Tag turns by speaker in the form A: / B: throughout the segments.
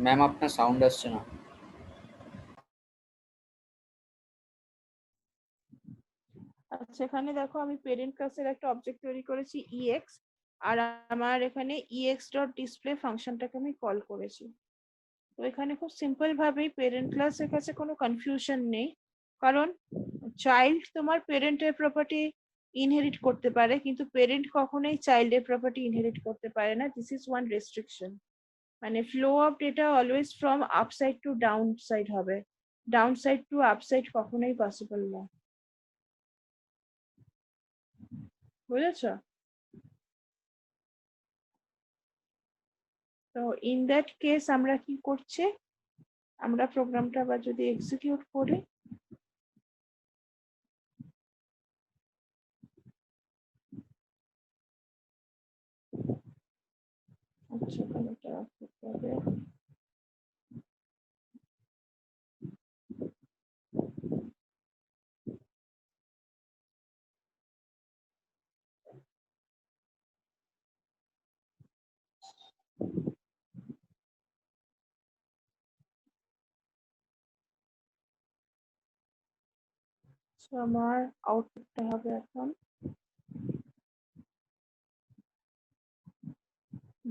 A: Ma'am আপনার sound আসছে না।
B: আচ্ছা, এখানে দেখো আমি পেরেন্ট ক্লাসের একটা অবজেক্ট তৈরি করেছি ex, আর আমার এখানে ex.display ফাংশনটাকে আমি কল করেছি। তো এখানে খুব সিম্পল ভাবেই পেরেন্ট ক্লাসের কাছে কোনো কনফিউশন নেই, কারণ চাইল্ড তোমার পেরেন্টের প্রপার্টি ইনহেরিট করতে পারে, কিন্তু পেরেন্ট কখনোই চাইল্ডের প্রপার্টি ইনহেরিট করতে পারে না। This is one restriction. মানে flow of data always from upside to down side হবে, ডাউন সাইড টু আপসাইড কখনোই পসিবল না। বুঝেছো? তো ইন দ্যাট কেস আমরা কি করছি, আমরা প্রোগ্রামটা আবার যদি এক্সিকিউট করি, আচ্ছা এখানে একটা করতে হবে। So আমার আউটপুটটা হবে এখন,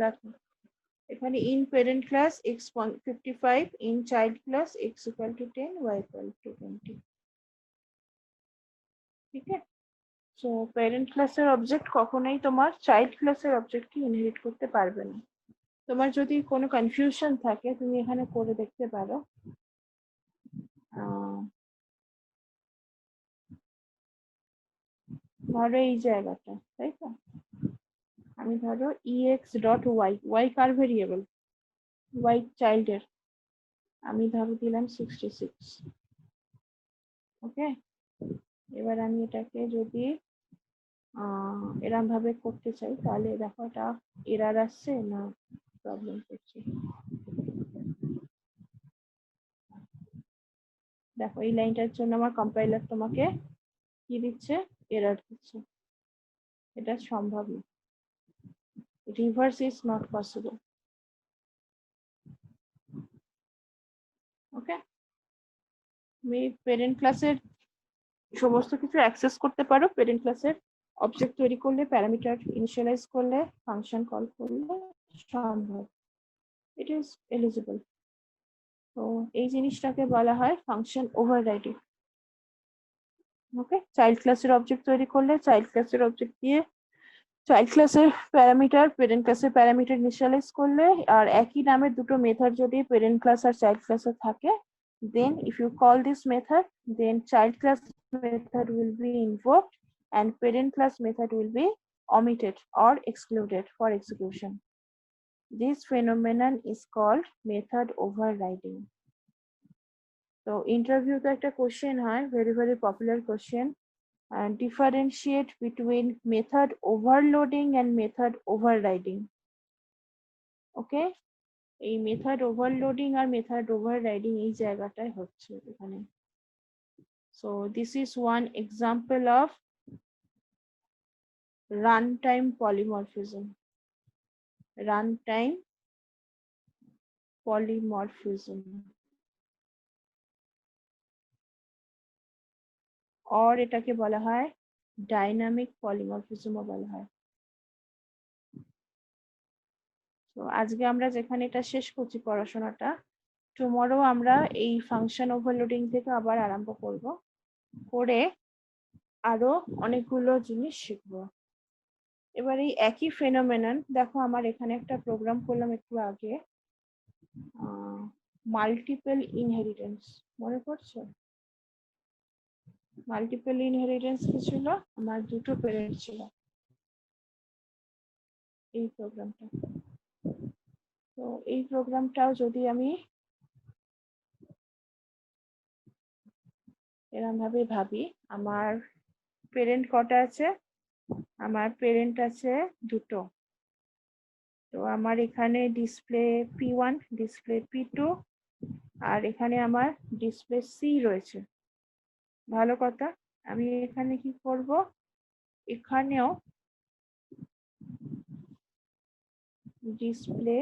B: দেখো এখানে in parent class x55, in child class x equal to 10, y equal to 20। ঠিক আছে? সো প্যারেন্ট ক্লাসের অবজেক্ট কখনোই তোমার চাইল্ড ক্লাসের অবজেক্টকে ইনহেরিট করতে পারবে না। তোমার যদি কোনো কনফিউশন থাকে তুমি এখানে করে দেখতে পারো। ধরো এই জায়গাটা, তাই তো, আমি ধরো ex.y, y কার ভেরিয়েবল, y চাইল্ডের, আমি ধরো দিলাম 66। ওকে, এবার আমি এটাকে যদি এরম ভাবে করতে চাই তাহলে দেখো এটা এরর আসছে না প্রবলেম করছে। দেখো এই লাইনটার জন্য আমার কম্পাইলার তোমাকে কি দিচ্ছে, এরর দিচ্ছে। এটা সম্ভব না, রিভার্স ইজ নট পসিবল। ওকে, তুমি পেরেন্ট ক্লাসের সমস্ত কিছু অ্যাক্সেস করতে পারো, পেরেন্ট ক্লাসের অবজেক্ট তৈরি করলে, প্যারামিটার ইনিশিয়ালাইজ করলে, ফাংশন কল করলে সম্ভব, ইট ইজ এলিজিবল। তো এই জিনিসটাকে বলা হয় ফাংশন ওভাররাইডিং। ওকে, চাইল্ড ক্লাসের অবজেক্ট তৈরি করলে চাইল্ড ক্লাসের অবজেক্ট দিয়ে চাইল্ড ক্লাসের প্যারামিটার পেরেন্ট ক্লাসের প্যারামিটার ইনিশিয়ালাইজ করলে, আর একই নামের দুটো মেথড যদি পেরেন্ট ক্লাস আর চাইল্ড ক্লাসে থাকে, then if you call this method, then child class method will be invoked and parent class method will be omitted or excluded for execution. This phenomenon is called method overriding. So interview তে একটা question হয়, very very popular question, and differentiate between method overloading and method overriding. Okay, এই method overloading আর method overriding এই জায়গাটায় হচ্ছে এখানে। So this is one example of runtime polymorphism. Runtime polymorphism or এটাকে বলা হয় ডাইনামিক পলিমরফিজমও বলা হয়। তো আজকে আমরা যেখানে এটা শেষ করছি পড়াশোনাটা, টুমরো আমরা এই ফাংশন ওভারলোডিং থেকে আবার আরম্ভ করব, করে আরো অনেকগুলো জিনিস শিখবো। এবার এই একই ফেনোমেনন দেখো, আমার এখানে একটা প্রোগ্রাম করলাম একটু আগে, মাল্টিপল ইনহেরিটেন্স, মনে পড়ছে? মাল্টিপল ইনহেরিটেন্স কি ছিল? আমার দুটো প্যারেন্ট ছিল, এই প্রোগ্রামটা। তো এই প্রোগ্রামটাও যদি আমি এরকম ভাবে ভাবি, আমার পেরেন্ট কটা আছে? আমার পেরেন্ট আছে দুটো। তো আমার এখানে ডিসপ্লে P1, ডিসপ্লে P2, আর এখানে আমার ডিসপ্লে C রয়েছে। ভালো কথা, আমি এখানে কি করব, এখানেও ডিসপ্লে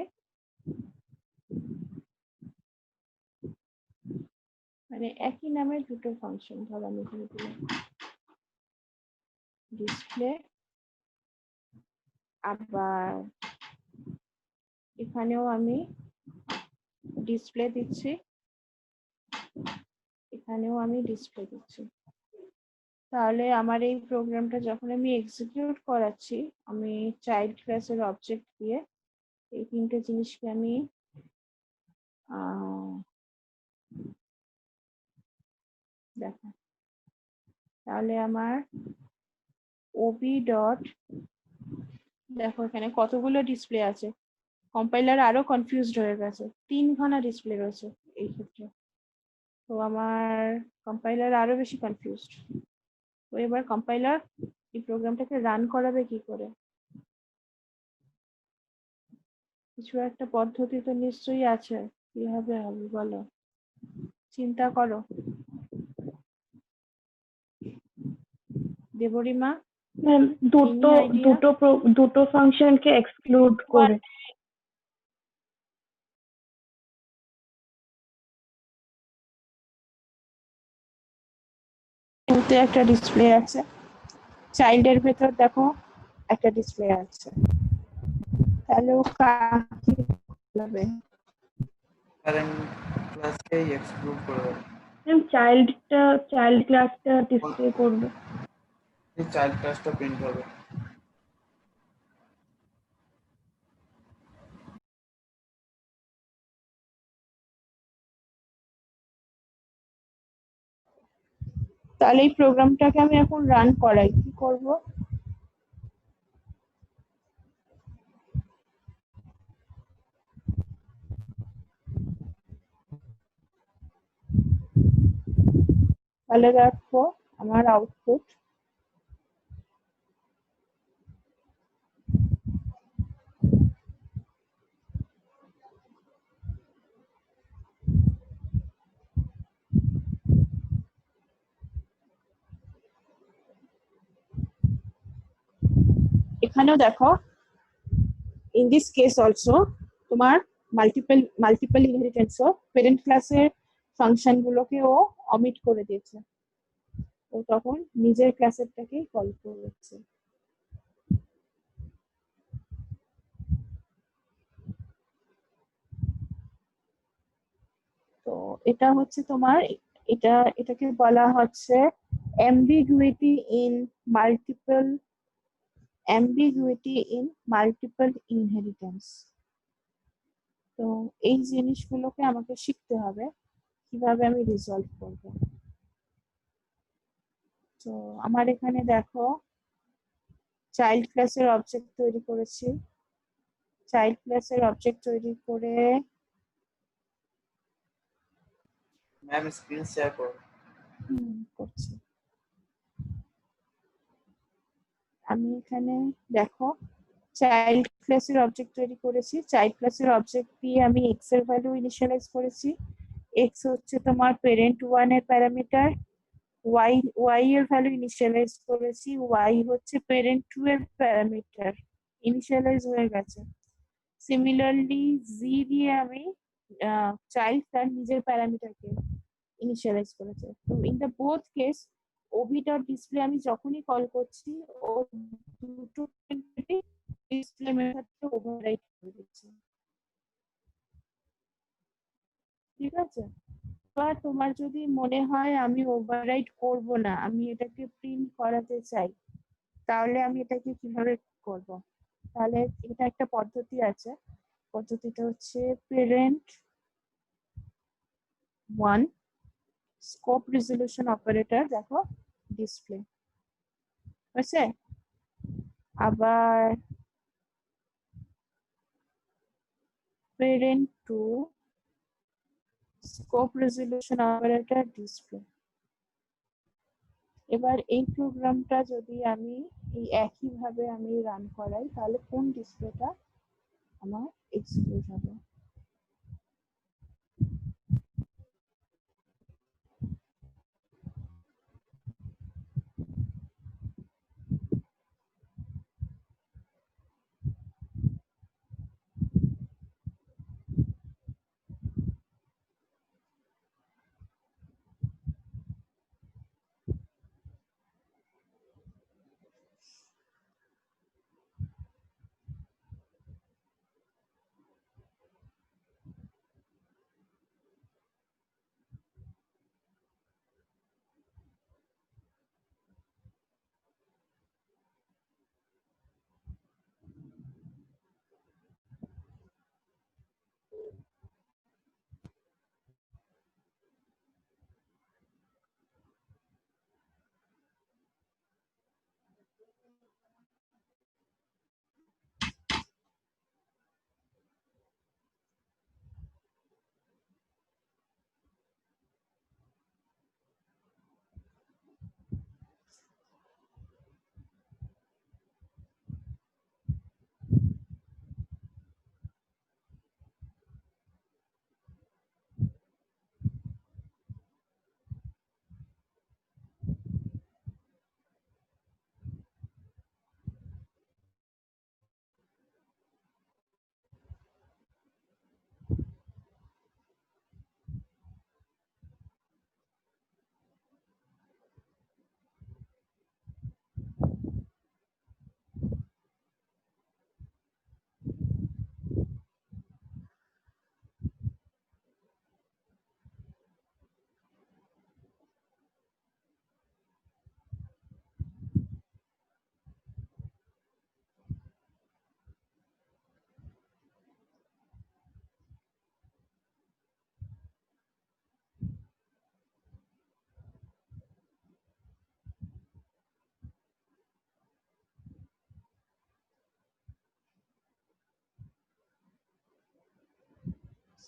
B: মানে একই নামের দুটো ফাংশন, ধর আমি এখানে দিলাম ডিসপ্লে, আবার এখানেও আমি ডিসপ্লে দিচ্ছি, এখানেও আমি ডিসপ্লে দিচ্ছি। তাহলে আমার এই প্রোগ্রামটা যখন আমি এক্সিকিউট করাচ্ছি, আমি চাইল্ড ক্লাসের অবজেক্ট দিয়ে এই তিনটে জিনিসকে আমি দেখো, তাহলে আমার ওবি ডট, দেখো এখানে কতগুলো ডিসপ্লে আছে, কম্পাইলার আরো কনফিউজড হয়ে গেছে, 3খানা ডিসপ্লে রয়েছে এই ক্ষেত্রে, তো আমার কম্পাইলার আরো বেশি কনফিউজড। তো এবার কম্পাইলার এই প্রোগ্রামটাকে রান করাবে কি করে? কিছু একটা পদ্ধতি তো নিশ্চয়ই আছে, কিভাবে হবে বলো, চিন্তা করো দেবরিমা।
A: ম্যাম দুটো
B: Any idea?
A: দুটো ফাংশনকে এক্সক্লুড করে।
B: এতে একটা ডিসপ্লে আছে, চাইল্ডের ভেতর দেখো একটা ডিসপ্লে আছে, তাহলে ও কাকে বলবে?
C: প্যারেন্ট ক্লাসকেই এক্সক্লুড করে দেবে।
A: ম্যাম চাইল্ড ক্লাসটা ডিসপ্লে করবে।
C: এই চাইল্ড ক্লাসটা প্রিন্ট হবে।
B: তাহলে এই প্রোগ্রামটাকে আমি এখন রান করাই, কি করব? তাহলে দেখো আমার আউটপুট, এখানেও দেখো in this case also তোমার মাল্টিপল ইনহেরিটেন্স, প্যারেন্ট ক্লাসের ফাংশন গুলোকে ও অমিট করে দিয়েছে, ও তখন নিজের ক্লাসেরটাকেই কল করেছে। তো এটা হচ্ছে তোমার, এটাকে বলা হচ্ছে ambiguity in multiple inheritance। তো এই জিনিসগুলোকে আমাকে শিখতে হবে কিভাবে আমি রিজলভ করব। তো আমার এখানে দেখো চাইল্ড ক্লাসের অবজেক্ট তৈরি করেছি, চাইল্ড ক্লাসের অবজেক্ট তৈরি করে
C: ম্যাম স্ক্রিন শেয়ার করো।
B: করছি আমি এখানে, দেখো চাইল্ড ক্লাসের অবজেক্ট তৈরি করেছি, চাইল্ড ক্লাসের অবজেক্ট দিয়ে আমি এক্স এর ভ্যালু ইনিশিয়ালাইজ করেছি, এক্স হচ্ছে তোমার প্যারেন্ট 1 এর প্যারামিটার, ওয়াই এর ভ্যালু ইনিশিয়ালাইজ করেছি, ওয়াই হচ্ছে প্যারেন্ট 2 এর প্যারামিটার, ইনিশিয়ালাইজ হয়ে গেছে। সিমিলারলি জি দিয়ে আমি চাইল্ড তার নিজের প্যারামিটারকে ইনিশিয়ালাইজ করেছে। তো in the both case OB dot display আমি যখনই কল করছি, ও দুটো ডিসপ্লে মেথডকে ওভাররাইট করে দিচ্ছে, ঠিক আছে? এবার তোমার যদি মনে হয় আমি ওভাররাইট করব না, আমি এটাকে প্রিন্ট করাতে চাই, তাহলে আমি এটাকে কিভাবে করব? তাহলে এটা একটা পদ্ধতি আছে, পদ্ধতিটা হচ্ছে প্যারেন্ট 1 স্কোপ রেজলিউশন অপারেটর, দেখো ডিসপ্লে হয়েছে, আবার parent 2 scope resolution operator display. এবার এই প্রোগ্রামটা যদি আমি এই একই ভাবে আমি রান করাই, তাহলে কোন ডিসপ্লেটা আমার এক্সিকিউট হবে?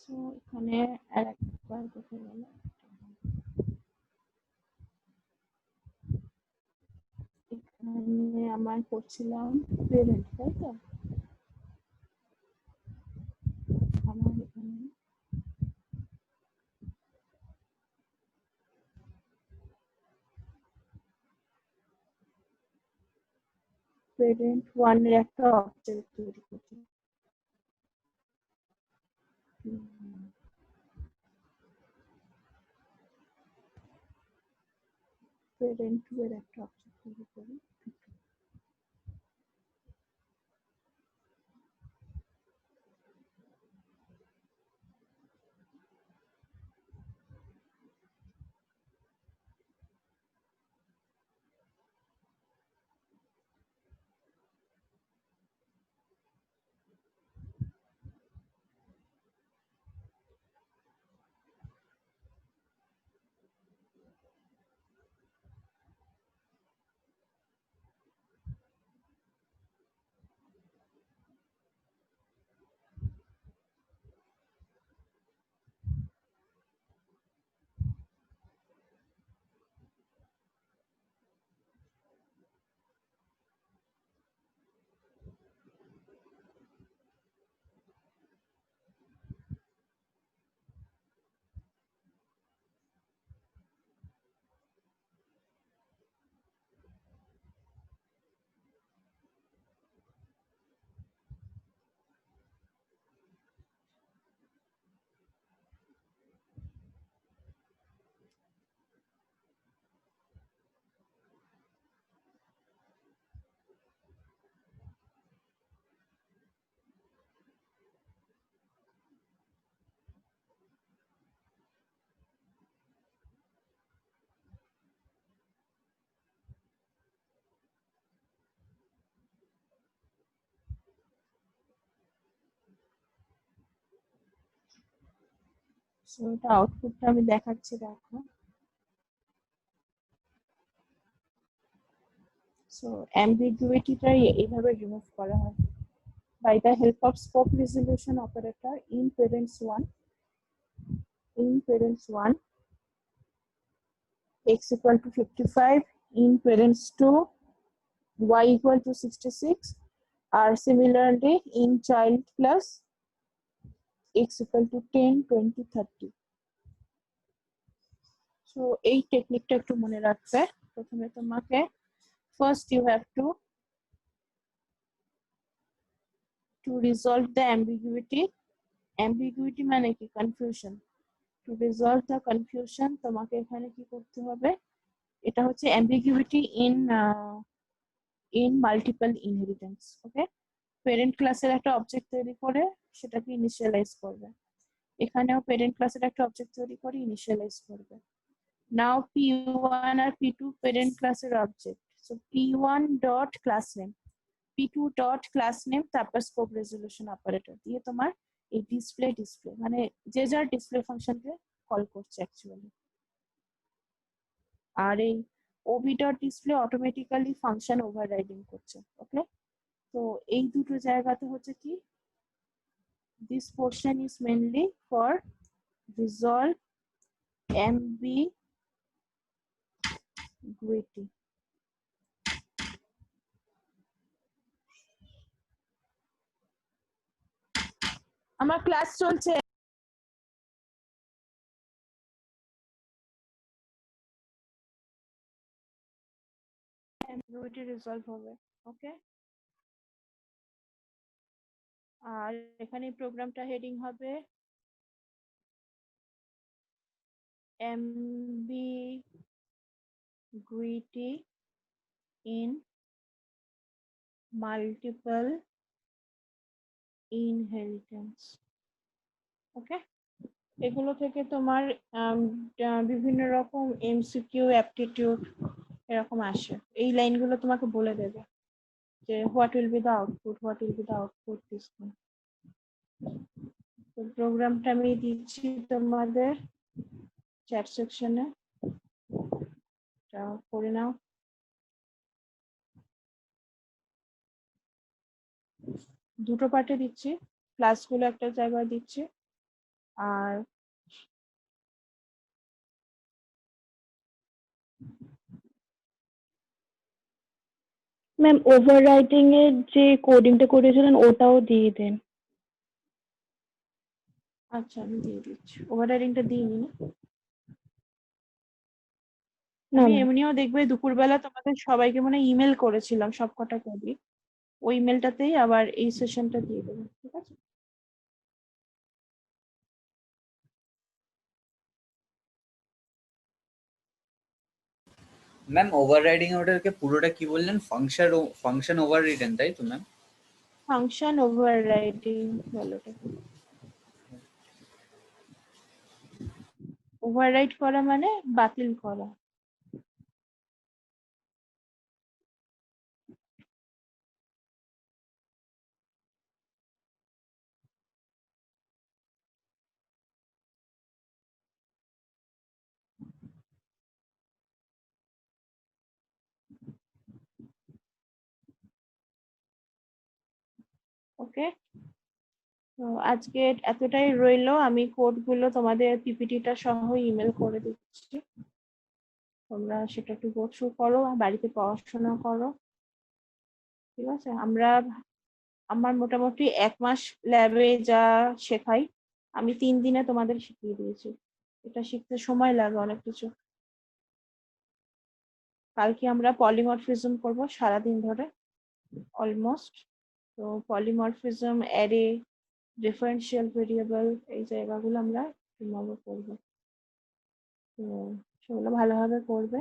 B: সো এখানে আরেকবার কোথায় গেল, এখানে আমার করছিলাম পেরেন্ট, তাই তো আমার এখানে পেরেন্ট ওয়ান এর একটা অবজেক্ট তৈরি করছি। পেরেন্ট টু এর একটা অবজেক্ট তৈরি করি। সো এটা আউটপুটটা আমি দেখাচ্ছি, দেখো। সো অ্যাম্বিগুইটিটা এইভাবে রিমুভ করা হয় by the help of scope resolution operator in parents 1. In parents 1, x equal to 55, in parents 2, y equal to 66, or similarly in child plus x equal to 10, 20, 30. So এই টেকনিকটা একটু মনে রাখবে। প্রথমে তোমাকে first you have to resolve the ambiguity. Ambiguity মানে কি? Confusion. To resolve the confusion তোমাকে এখানে কি করতে হবে? এটা হচ্ছে ambiguity in multiple inheritance. Okay, parent ক্লাসের একটা অবজেক্ট তৈরি করে সেটাকে ইনিশিয়ালাইজ করবে। এখানেও প্যারেন্ট ক্লাসের একটা অবজেক্ট তৈরি করে ইনিশিয়ালাইজ করবে। নাও p1 আর p2 প্যারেন্ট ক্লাসের object. So p1 dot class name, p2 dot class name, তারপর স্কোপ রেজলিউশন অপারেটর দিয়ে তোমার এই ডিসপ্লে মানে যে যার ডিসপ্লে ফাংশনকে কল করছে অ্যাকচুয়ালি। আর এই OB dot display automatically function overriding করছে। ওকে, তো এই দুটো জায়গাতে হচ্ছে কি, this portion is mainly for resolve ambiguity. আমার ক্লাস চলছে। ambiguity resolve হবে। ওকে, আর এখানে প্রোগ্রামটা হেডিং হবে ambiguity in multiple inheritance. ওকে, এগুলো থেকে তোমার বিভিন্ন রকম এমসিকিউ, অ্যাপটিটিউড এরকম আসে। এই লাইনগুলো তোমাকে বলে দেবে যে what will be the output, what will be the output this. তো প্রোগ্রামটা আমি দিচ্ছি তোমাদের চ্যাট সেকশনে, এটা করে নাও। দুটো পার্টে দিচ্ছি, ক্লাসগুলো একটা জায়গায় দিচ্ছি। আর
A: ম্যাম ওভাররাইটিং এর যে কোডিংটা করেছিলেন ওটাও দিয়ে দেন।
B: আচ্ছা আমি দিয়ে দিচ্ছি, ওভাররাইডিংটা দিইনি না?
A: না
B: আমি
A: ম্যাম।
B: এমনিও দেখবে দুপুরবেলা তোমাদের সবাইকে মনে ইমেল করেছিলাম সবকটা করি, ওই ইমেলটাতেই আবার এই সেশনটা দিয়ে দেবো, ঠিক আছে?
D: ম্যাম ওভাররাইডিং ওটাকে পুরোটা কি বললেন? ফাংশন ওভাররিডেন, তাই তো ম্যাম?
B: ফাংশন ওভাররাইডিং বলোটা, ওভাররাইড করা মানে বাতিল করা। ওকে, তো আজকে এতটাই রইলো, আমি কোডগুলো তোমাদের পিপিটিটা সহ ইমেল করে দিচ্ছি, তোমরা সেটা একটু গো থ্রু করো আর বাড়িতে পড়াশোনা করো, ঠিক আছে? আমার মোটামুটি 1 মাস ল্যাবে যা শেখাই আমি 3 দিনে তোমাদের শিখিয়ে দিয়েছি, এটা শিখতে সময় লাগে অনেক কিছু। কালকে আমরা পলিমরফিজম করব সারাদিন ধরে অলমোস্ট। তো পলিমরফিজম, অ্যারে, ডিফারেন্সিয়াল ভেরিয়েবল, এই জায়গাগুলো আমরা ঠিকভাবে করবো, তো সেগুলো ভালোভাবে করবে।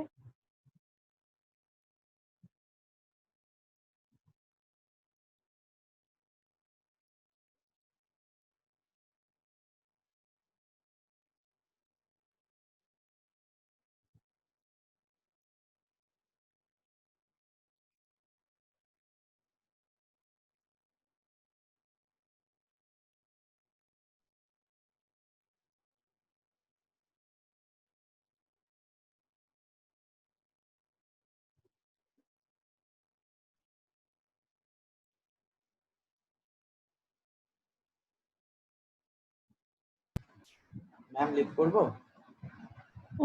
C: ম্যাম লিভ করবো?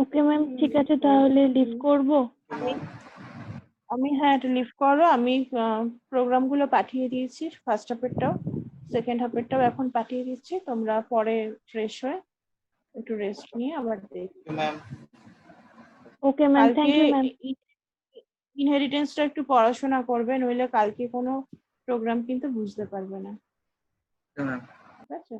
A: ওকে ম্যাম, ঠিক আছে তাহলে লিভ করব।
B: আমি হ্যাঁ এটা লিভ করো, আমি প্রোগ্রামগুলো পাঠিয়ে দিয়েছি, ফার্স্ট হাফেরটাও সেকেন্ড হাফেরটাও এখন পাঠিয়ে দিচ্ছি, তোমরা পরে ফ্রেশ হয়ে একটু রেস্ট নিয়ে আবার দেখো।
C: ম্যাম
A: ওকে ম্যাম,
B: কালকে
A: থ্যাংক ইউ ম্যাম।
B: ইনহেরিটেন্সটা একটু পড়াশোনা করবে, নইলে কালকে কোনো প্রোগ্রাম কিন্তু বুঝতে পারবে না,
C: ম্যাম
B: ঠিক আছে?